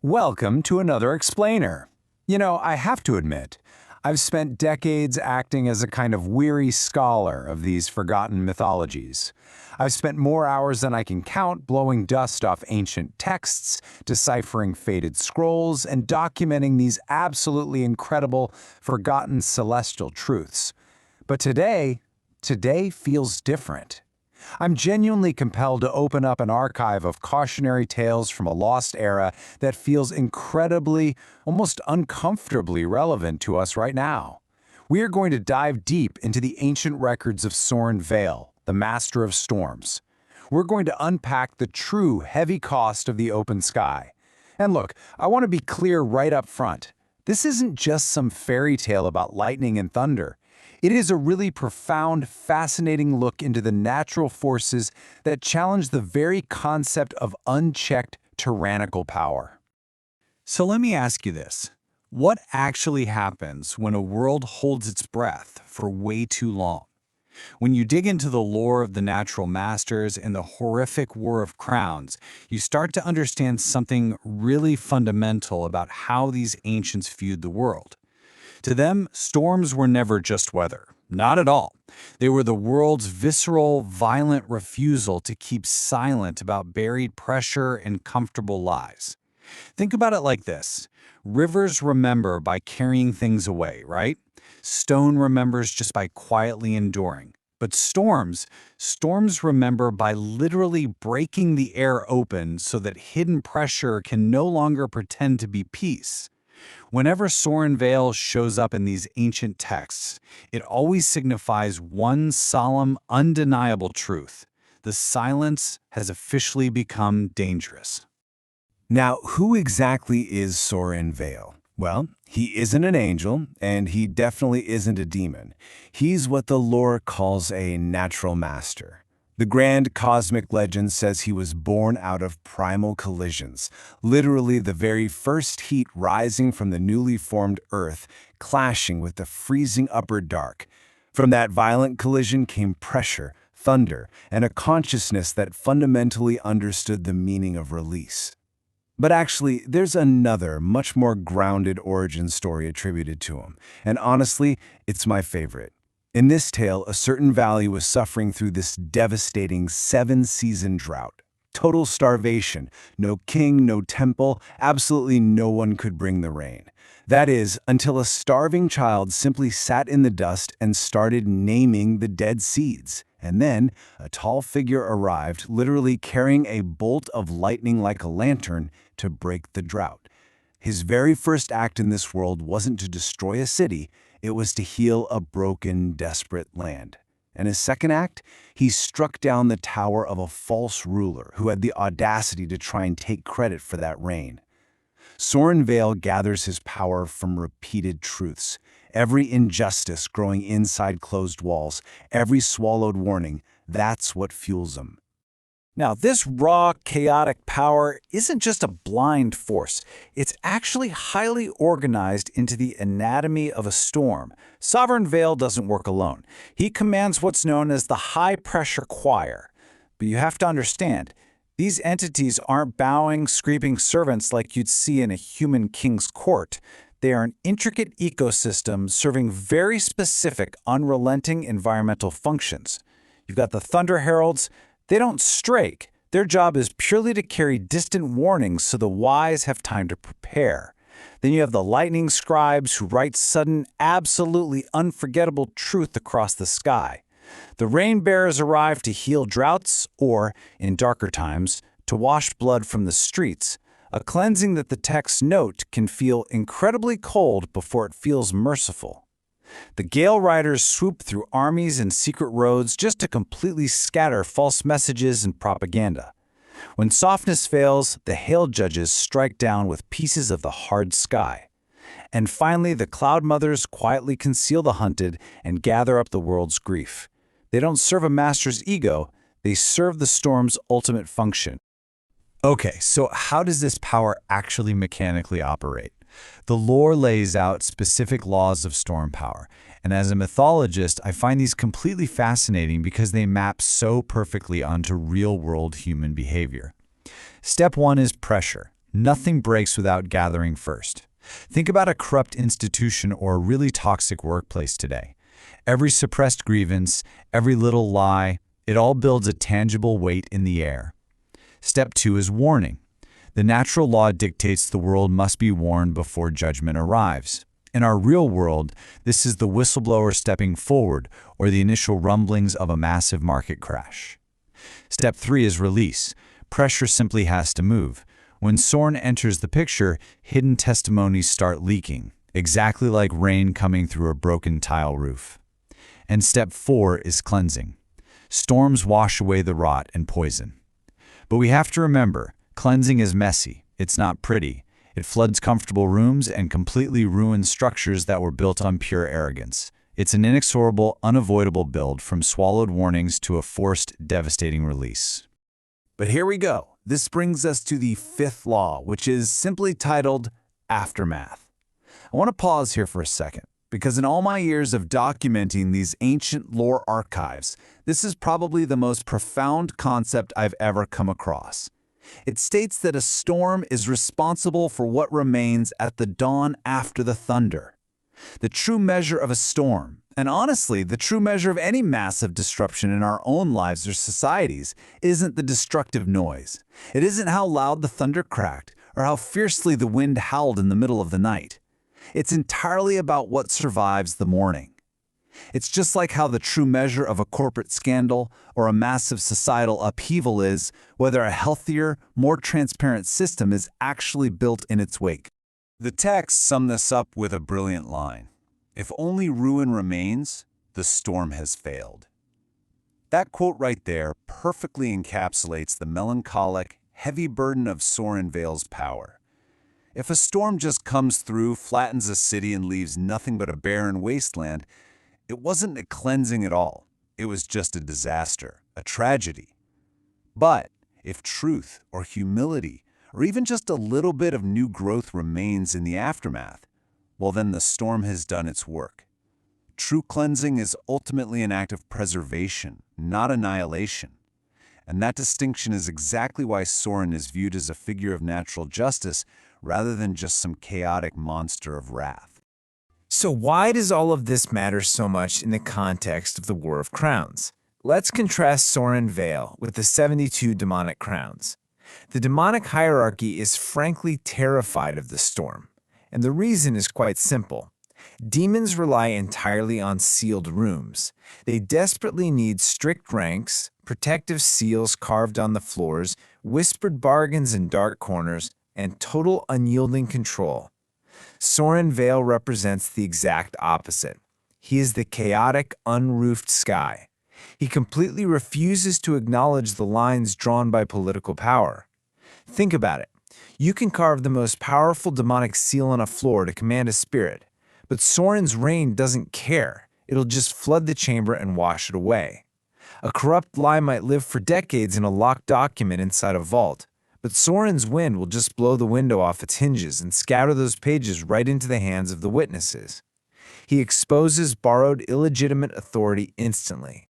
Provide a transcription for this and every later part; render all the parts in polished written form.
Welcome to another explainer. I have to admit, I've spent decades acting as a kind of weary scholar of these forgotten mythologies. I've spent more hours than I can count blowing dust off ancient texts, deciphering faded scrolls, and documenting these absolutely incredible, forgotten celestial truths. But today feels different. I'm genuinely compelled to open up an archive of cautionary tales from a lost era that feels incredibly, almost uncomfortably relevant to us right now. We are going to dive deep into the ancient records of Soryn Vael, the master of storms. We're going to unpack the true heavy cost of the open sky. And look, I want to be clear right up front. This isn't just some fairy tale about lightning and thunder. It is a really profound, fascinating look into the natural forces that challenge the very concept of unchecked, tyrannical power. So let me ask you this. What actually happens when a world holds its breath for way too long? When you dig into the lore of the natural masters and the horrific War of Crowns, you start to understand something really fundamental about how these ancients viewed the world. To them, storms were never just weather. Not at all. They were the world's visceral, violent refusal to keep silent about buried pressure and comfortable lies. Think about it like this. Rivers remember by carrying things away, right? Stone remembers just by quietly enduring. But storms remember by literally breaking the air open so that hidden pressure can no longer pretend to be peace. Whenever Soryn Vael shows up in these ancient texts, it always signifies one solemn, undeniable truth. The silence has officially become dangerous. Now, who exactly is Soryn Vael? Well, he isn't an angel, and he definitely isn't a demon. He's what the lore calls a natural master. The grand cosmic legend says he was born out of primal collisions, literally the very first heat rising from the newly formed Earth, clashing with the freezing upper dark. From that violent collision came pressure, thunder, and a consciousness that fundamentally understood the meaning of release. But actually, there's another, much more grounded origin story attributed to him, and honestly, it's my favorite. In this tale, a certain valley was suffering through this devastating 7-season drought. Total starvation, no king, no temple, absolutely no one could bring the rain. That is, until a starving child simply sat in the dust and started naming the dead seeds. And then, a tall figure arrived, literally carrying a bolt of lightning like a lantern to break the drought. His very first act in this world wasn't to destroy a city, it was to heal a broken, desperate land. And his second act, he struck down the tower of a false ruler who had the audacity to try and take credit for that reign. Soryn Vael gathers his power from repeated truths. Every injustice growing inside closed walls, every swallowed warning, that's what fuels him. Now, this raw, chaotic power isn't just a blind force. It's actually highly organized into the anatomy of a storm. Soryn Vael doesn't work alone. He commands what's known as the high-pressure choir. But you have to understand, these entities aren't bowing, screaming servants like you'd see in a human king's court. They are an intricate ecosystem serving very specific, unrelenting environmental functions. You've got the thunder heralds. They don't strike. Their job is purely to carry distant warnings so the wise have time to prepare. Then you have the lightning scribes who write sudden, absolutely unforgettable truth across the sky. The rain bearers arrive to heal droughts or, in darker times, to wash blood from the streets, a cleansing that the texts note can feel incredibly cold before it feels merciful. The gale riders swoop through armies and secret roads just to completely scatter false messages and propaganda. When softness fails, the hail judges strike down with pieces of the hard sky. And finally, the cloud mothers quietly conceal the hunted and gather up the world's grief. They don't serve a master's ego, they serve the storm's ultimate function. Okay, so how does this power actually mechanically operate? The lore lays out specific laws of storm power, and as a mythologist, I find these completely fascinating because they map so perfectly onto real-world human behavior. Step 1 is pressure. Nothing breaks without gathering first. Think about a corrupt institution or a really toxic workplace today. Every suppressed grievance, every little lie, it all builds a tangible weight in the air. Step 2 is warning. The natural law dictates the world must be warned before judgment arrives. In our real world, this is the whistleblower stepping forward or the initial rumblings of a massive market crash. Step 3 is release. Pressure simply has to move. When Soryn enters the picture, hidden testimonies start leaking, exactly like rain coming through a broken tile roof. And step 4 is cleansing. Storms wash away the rot and poison. But we have to remember, cleansing is messy. It's not pretty. It floods comfortable rooms and completely ruins structures that were built on pure arrogance. It's an inexorable, unavoidable build from swallowed warnings to a forced, devastating release. But here we go. This brings us to the fifth law, which is simply titled Aftermath. I want to pause here for a second, because in all my years of documenting these ancient lore archives, this is probably the most profound concept I've ever come across. It states that a storm is responsible for what remains at the dawn after the thunder. The true measure of a storm, and honestly, the true measure of any massive disruption in our own lives or societies, isn't the destructive noise. It isn't how loud the thunder cracked or how fiercely the wind howled in the middle of the night. It's entirely about what survives the morning. It's just like how the true measure of a corporate scandal or a massive societal upheaval is whether a healthier, more transparent system is actually built in its wake. The text sums this up with a brilliant line. If only ruin remains, the storm has failed. That quote right there perfectly encapsulates the melancholic, heavy burden of Soryn Vael's power. If a storm just comes through, flattens a city, and leaves nothing but a barren wasteland, it wasn't a cleansing at all. It was just a disaster, a tragedy. But if truth or humility, or even just a little bit of new growth remains in the aftermath, well, then the storm has done its work. True cleansing is ultimately an act of preservation, not annihilation. And that distinction is exactly why Soryn is viewed as a figure of natural justice rather than just some chaotic monster of wrath. So why does all of this matter so much in the context of the War of Crowns? Let's contrast Soryn Vael with the 72 demonic crowns. The demonic hierarchy is frankly terrified of the storm, and the reason is quite simple. Demons rely entirely on sealed rooms. They desperately need strict ranks, protective seals carved on the floors, whispered bargains in dark corners, and total unyielding control. Soryn Vael represents the exact opposite. He is the chaotic, unroofed sky. He completely refuses to acknowledge the lines drawn by political power. Think about it. You can carve the most powerful demonic seal on a floor to command a spirit, but Soryn's reign doesn't care. It'll just flood the chamber and wash it away. A corrupt lie might live for decades in a locked document inside a vault, but Soryn's wind will just blow the window off its hinges and scatter those pages right into the hands of the witnesses. He exposes borrowed, illegitimate authority instantly.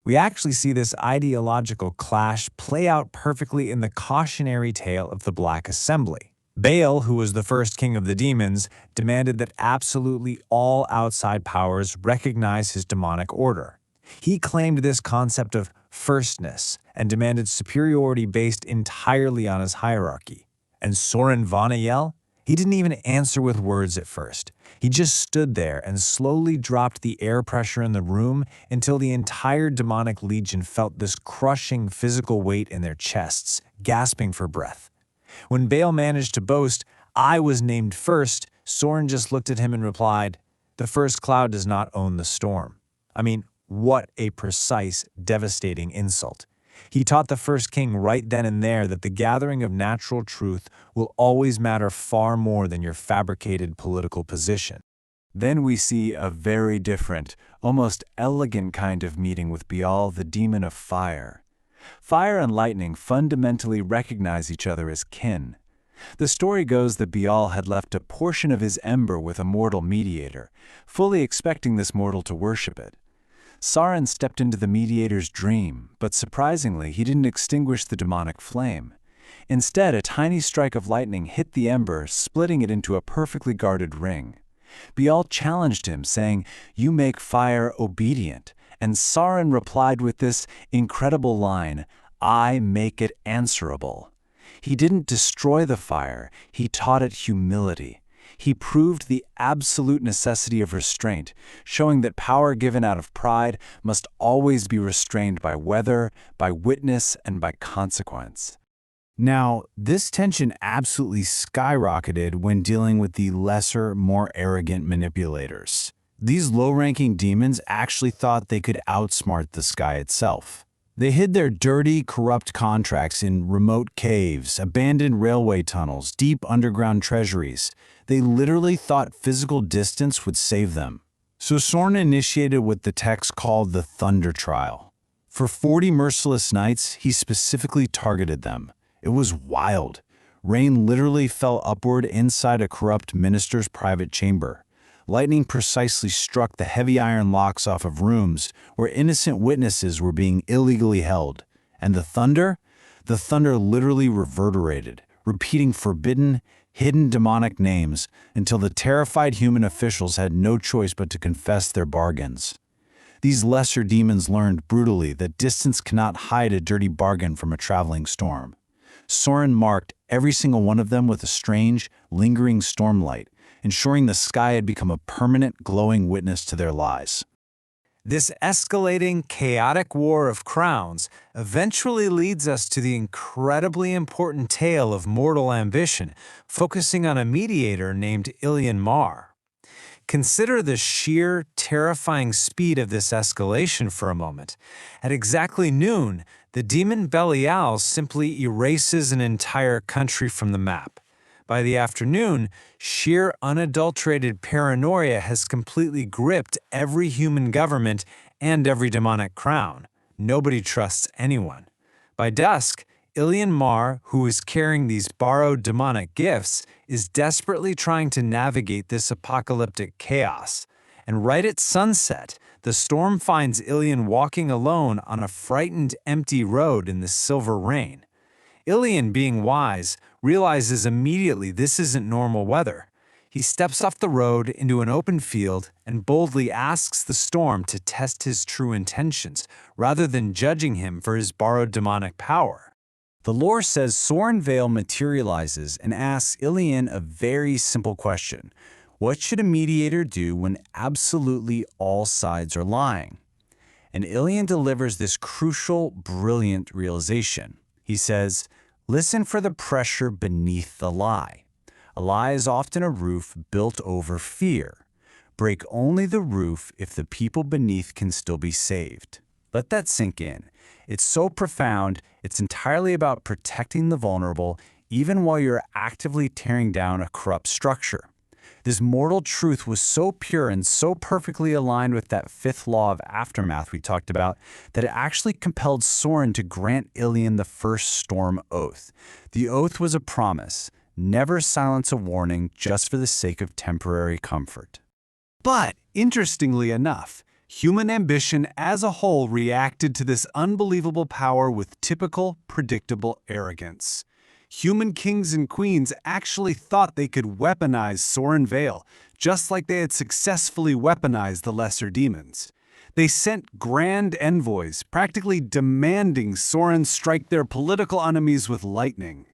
We actually see this ideological clash play out perfectly in the cautionary tale of the Black Assembly. Baal, who was the first king of the demons, demanded that absolutely all outside powers recognize his demonic order. He claimed this concept of firstness and demanded superiority based entirely on his hierarchy. And Soryn Vael? He didn't even answer with words at first. He just stood there and slowly dropped the air pressure in the room until the entire demonic legion felt this crushing physical weight in their chests, gasping for breath. When Baal managed to boast, "I was named first," Soryn just looked at him and replied, "The first cloud does not own the storm." I mean, what a precise, devastating insult. He taught the first king right then and there that the gathering of natural truth will always matter far more than your fabricated political position. Then we see a very different, almost elegant kind of meeting with Baal, the demon of fire. Fire and lightning fundamentally recognize each other as kin. The story goes that Baal had left a portion of his ember with a mortal mediator, fully expecting this mortal to worship it. Soryn stepped into the mediator's dream, but surprisingly, he didn't extinguish the demonic flame. Instead, a tiny strike of lightning hit the ember, splitting it into a perfectly guarded ring. Vael challenged him, saying, "You make fire obedient." And Soryn replied with this incredible line, "I make it answerable." He didn't destroy the fire, he taught it humility. He proved the absolute necessity of restraint, showing that power given out of pride must always be restrained by weather, by witness, and by consequence. Now, this tension absolutely skyrocketed when dealing with the lesser, more arrogant manipulators. These low-ranking demons actually thought they could outsmart the sky itself. They hid their dirty, corrupt contracts in remote caves, abandoned railway tunnels, deep underground treasuries. They literally thought physical distance would save them. So Soryn initiated what the text called the Thunder Trial. For 40 merciless nights, he specifically targeted them. It was wild. Rain literally fell upward inside a corrupt minister's private chamber. Lightning precisely struck the heavy iron locks off of rooms where innocent witnesses were being illegally held. And the thunder? The thunder literally reverberated, repeating forbidden, hidden demonic names until the terrified human officials had no choice but to confess their bargains. These lesser demons learned brutally that distance cannot hide a dirty bargain from a traveling storm. Soryn marked every single one of them with a strange, lingering stormlight, ensuring the sky had become a permanent, glowing witness to their lies. This escalating, chaotic war of crowns eventually leads us to the incredibly important tale of mortal ambition, focusing on a mediator named Illian Mar. Consider the sheer, terrifying speed of this escalation for a moment. At exactly noon, the demon Belial simply erases an entire country from the map. By the afternoon, sheer unadulterated paranoia has completely gripped every human government and every demonic crown. Nobody trusts anyone. By dusk, Illian Mar, who is carrying these borrowed demonic gifts, is desperately trying to navigate this apocalyptic chaos. And right at sunset, the storm finds Illian walking alone on a frightened, empty road in the silver rain. Illian, being wise, realizes immediately this isn't normal weather. He steps off the road into an open field and boldly asks the storm to test his true intentions, rather than judging him for his borrowed demonic power. The lore says Soryn Vael materializes and asks Illian a very simple question. What should a mediator do when absolutely all sides are lying? And Illian delivers this crucial, brilliant realization. He says, "Listen for the pressure beneath the lie. A lie is often a roof built over fear. Break only the roof if the people beneath can still be saved." Let that sink in. It's so profound, it's entirely about protecting the vulnerable, even while you're actively tearing down a corrupt structure. This mortal truth was so pure and so perfectly aligned with that fifth law of aftermath we talked about that it actually compelled Soryn to grant Illian the first storm oath. The oath was a promise: never silence a warning just for the sake of temporary comfort. But, interestingly enough, human ambition as a whole reacted to this unbelievable power with typical, predictable arrogance. Human kings and queens actually thought they could weaponize Soryn Vael, just like they had successfully weaponized the lesser demons. They sent grand envoys, practically demanding Soryn strike their political enemies with lightning.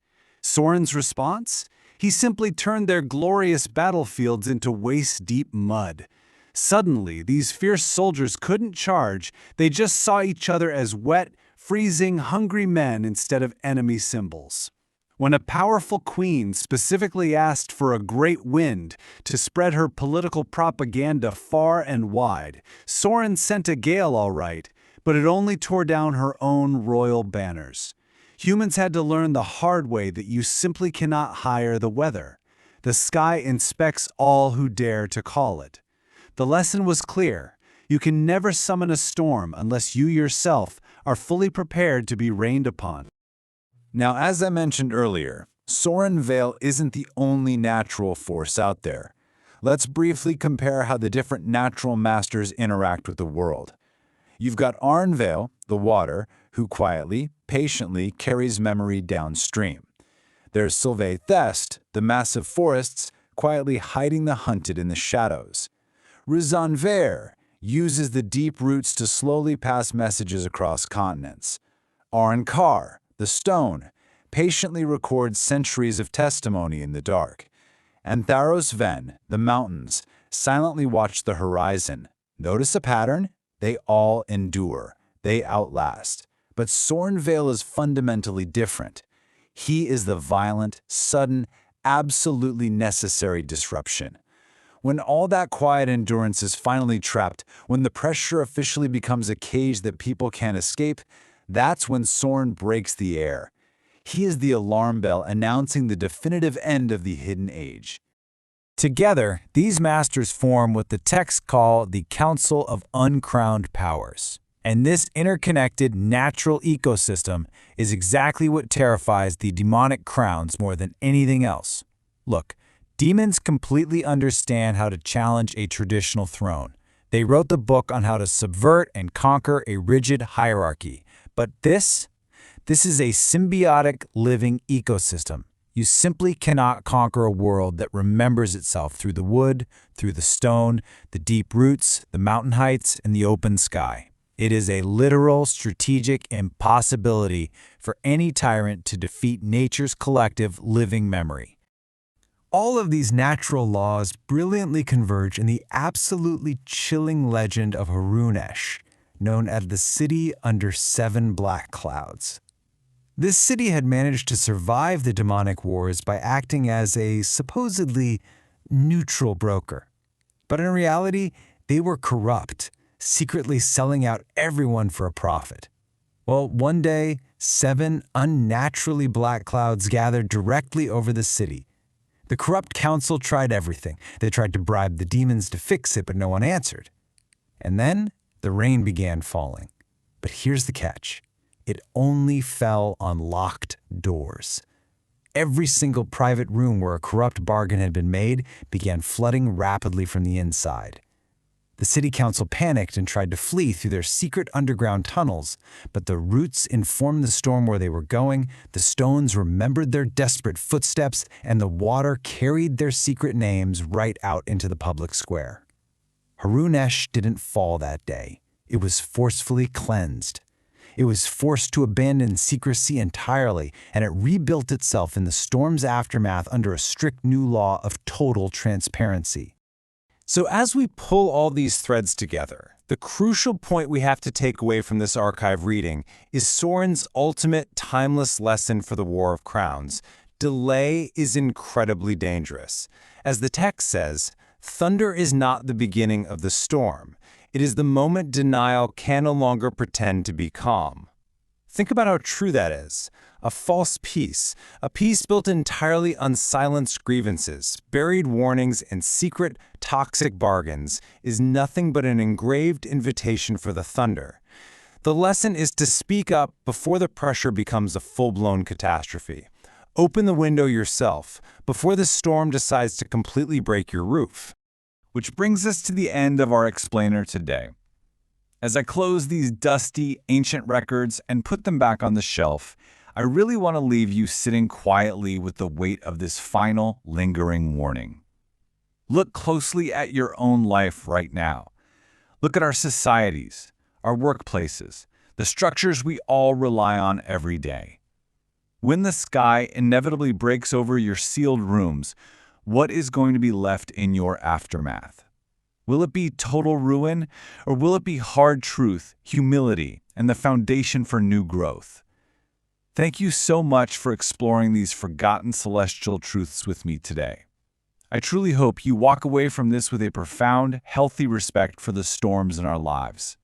Soryn's response? He simply turned their glorious battlefields into waist-deep mud. Suddenly, these fierce soldiers couldn't charge, they just saw each other as wet, freezing, hungry men instead of enemy symbols. When a powerful queen specifically asked for a great wind to spread her political propaganda far and wide, Soryn sent a gale all right, but it only tore down her own royal banners. Humans had to learn the hard way that you simply cannot hire the weather. The sky inspects all who dare to call it. The lesson was clear. You can never summon a storm unless you yourself are fully prepared to be rained upon. Now, as I mentioned earlier, Soryn Vael isn't the only natural force out there. Let's briefly compare how the different natural masters interact with the world. You've got Vael, the water, who quietly, patiently carries memory downstream. There's Sylvain Thest, the massive forests quietly hiding the hunted in the shadows. Soryn Vael uses the deep roots to slowly pass messages across continents. Carr, the stone, patiently records centuries of testimony in the dark. And Tharos Venn, the mountains, silently watch the horizon. Notice a pattern? They all endure. They outlast. But Soryn Vael is fundamentally different. He is the violent, sudden, absolutely necessary disruption. When all that quiet endurance is finally trapped, when the pressure officially becomes a cage that people can't escape, that's when Soryn breaks the air. He is the alarm bell announcing the definitive end of the Hidden Age. Together, these masters form what the texts call the Council of Uncrowned Powers. And this interconnected natural ecosystem is exactly what terrifies the demonic crowns more than anything else. Look, demons completely understand how to challenge a traditional throne. They wrote the book on how to subvert and conquer a rigid hierarchy. But this is a symbiotic living ecosystem. You simply cannot conquer a world that remembers itself through the wood, through the stone, the deep roots, the mountain heights, and the open sky. It is a literal strategic impossibility for any tyrant to defeat nature's collective living memory. All of these natural laws brilliantly converge in the absolutely chilling legend of Harunesh, known as the City Under 7 Black Clouds. This city had managed to survive the demonic wars by acting as a supposedly neutral broker. But in reality, they were corrupt, secretly selling out everyone for a profit. Well, one day, 7 unnaturally black clouds gathered directly over the city. The corrupt council tried everything. They tried to bribe the demons to fix it, but no one answered. And then the rain began falling. But here's the catch. It only fell on locked doors. Every single private room where a corrupt bargain had been made began flooding rapidly from the inside. The city council panicked and tried to flee through their secret underground tunnels, but the roots informed the storm where they were going, the stones remembered their desperate footsteps, and the water carried their secret names right out into the public square. Harunesh didn't fall that day. It was forcefully cleansed. It was forced to abandon secrecy entirely, and it rebuilt itself in the storm's aftermath under a strict new law of total transparency. So as we pull all these threads together, the crucial point we have to take away from this archive reading is Soryn's ultimate timeless lesson for the War of Crowns. Delay is incredibly dangerous. As the text says, thunder is not the beginning of the storm. It is the moment denial can no longer pretend to be calm. Think about how true that is. A false peace, a peace built entirely on silenced grievances, buried warnings, and secret, toxic bargains, is nothing but an engraved invitation for the thunder. The lesson is to speak up before the pressure becomes a full-blown catastrophe. Open the window yourself before the storm decides to completely break your roof. Which brings us to the end of our explainer today. As I close these dusty, ancient records and put them back on the shelf, I really want to leave you sitting quietly with the weight of this final, lingering warning. Look closely at your own life right now. Look at our societies, our workplaces, the structures we all rely on every day. When the sky inevitably breaks over your sealed rooms, what is going to be left in your aftermath? Will it be total ruin, or will it be hard truth, humility, and the foundation for new growth? Thank you so much for exploring these forgotten celestial truths with me today. I truly hope you walk away from this with a profound, healthy respect for the storms in our lives.